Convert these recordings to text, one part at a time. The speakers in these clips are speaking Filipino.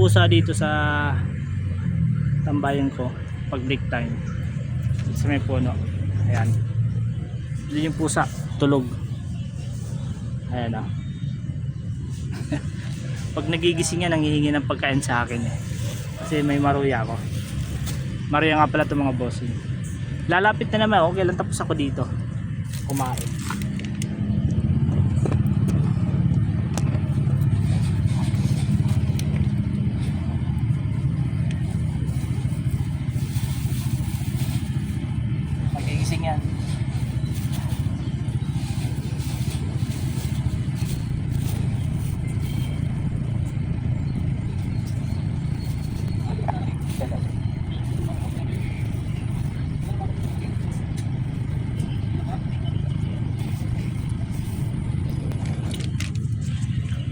pusa dito sa tambayan ko pag break time sa may puno. Ayan, hindi yung pusa tulog. Ayan o. Pag nagigising yan, nanghihingi ng pagkain sa akin eh. Kasi may maruya ako. Maruya nga pala itong mga bossing. Lalapit na naman ako, kailan tapos ako dito kumain. Magigising yan.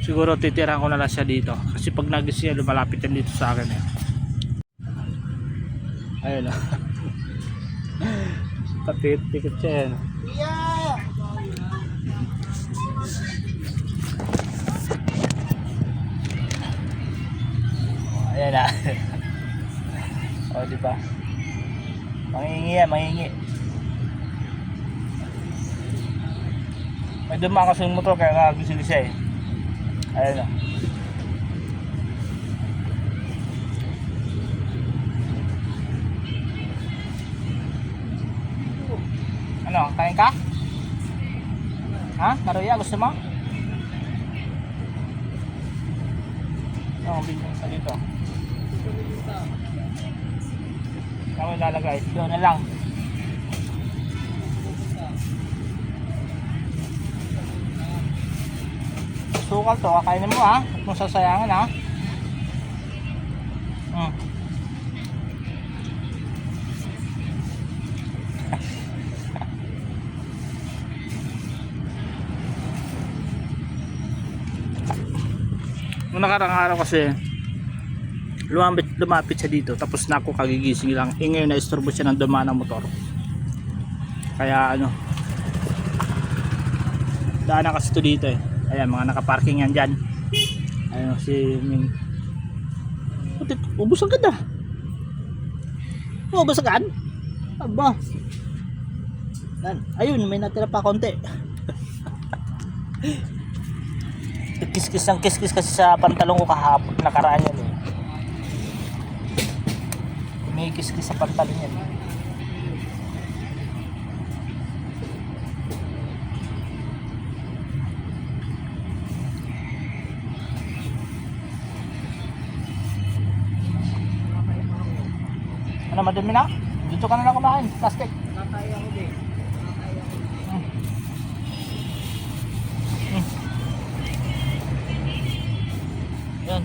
Siguro titirahan ko na lang siya dito kasi pag nagising siya lumalapit yan dito sa akin eh. Ayun o. Tapit-tikit siya yan. Ayan na. O diba, mangingi yan, mangingi. May dumaan kasi yung motor kaya nagising siya eh. Ayan o. Ano, kain ka? Ha? Maruya, gusto mo? Oo, bigyan sa dito. Saan mo ilalagay? Doon na lang. Sukal to, kakainin mo ha. Huwag mong sasayangan ha. Nung nakarang araw kasi lumapit siya dito, tapos na ako kagigising lang. Ngayon na-istorbo siya ng dumaan ng motor. Kaya ano, daanan kasi ito dito eh. Ayan, mga nakaparking yan dyan. Ayun si Ming. Ubus agad ah. Ubus agad? Aba. Ayun, may natira pa konti. Kiskis ang kiskis kasi sa pantalon ko kahapon. Nakaraan yan eh. May kiskis sa pantalon yan. Ano, madumi na? Dito ka na lang kumain, plastic. Nakakaya ko din. Yan.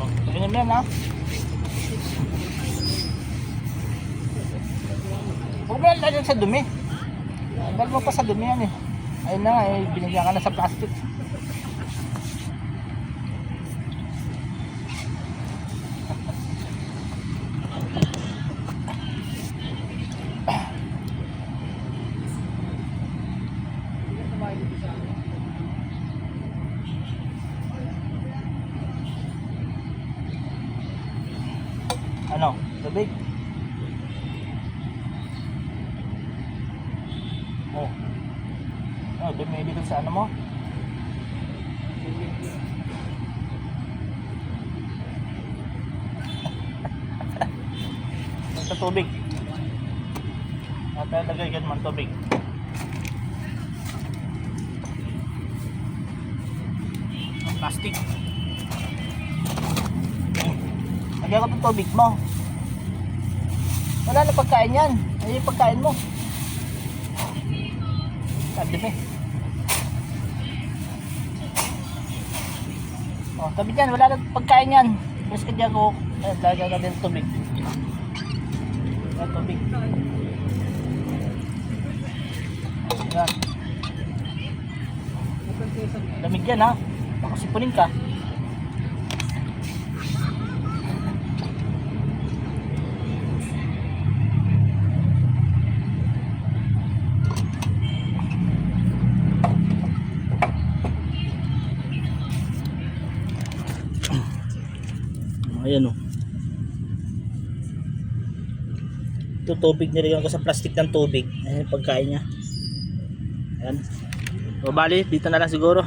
Oh, tingnan mo yan ha. Huwag mo yan lagyan sa dumi. Dahil mo pa sa dumi yan eh. Ayun na nga eh, binigyan ka na sa plastic. Ano? Tubig? Oh. Oh, dumili sa ano mo? Sa tubig. At lagay ka naman tubig. Plastic. Lagyan ko itong tubig mo. Wala na pagkain yan. Ayun yung pagkain mo. Sabi oh, tabi dyan. Wala na pagkain yan. Basta ka dyan ko. Lagyan ka din tubig. Ayan, tubig. Ayan. Lamig yan ha. Baka sipunin ka. Ayan o. Ito tubig, nilagyan ko sa plastic ng tubig. Ayan yung pagkain niya. Ayan. O bali, dito na lang siguro.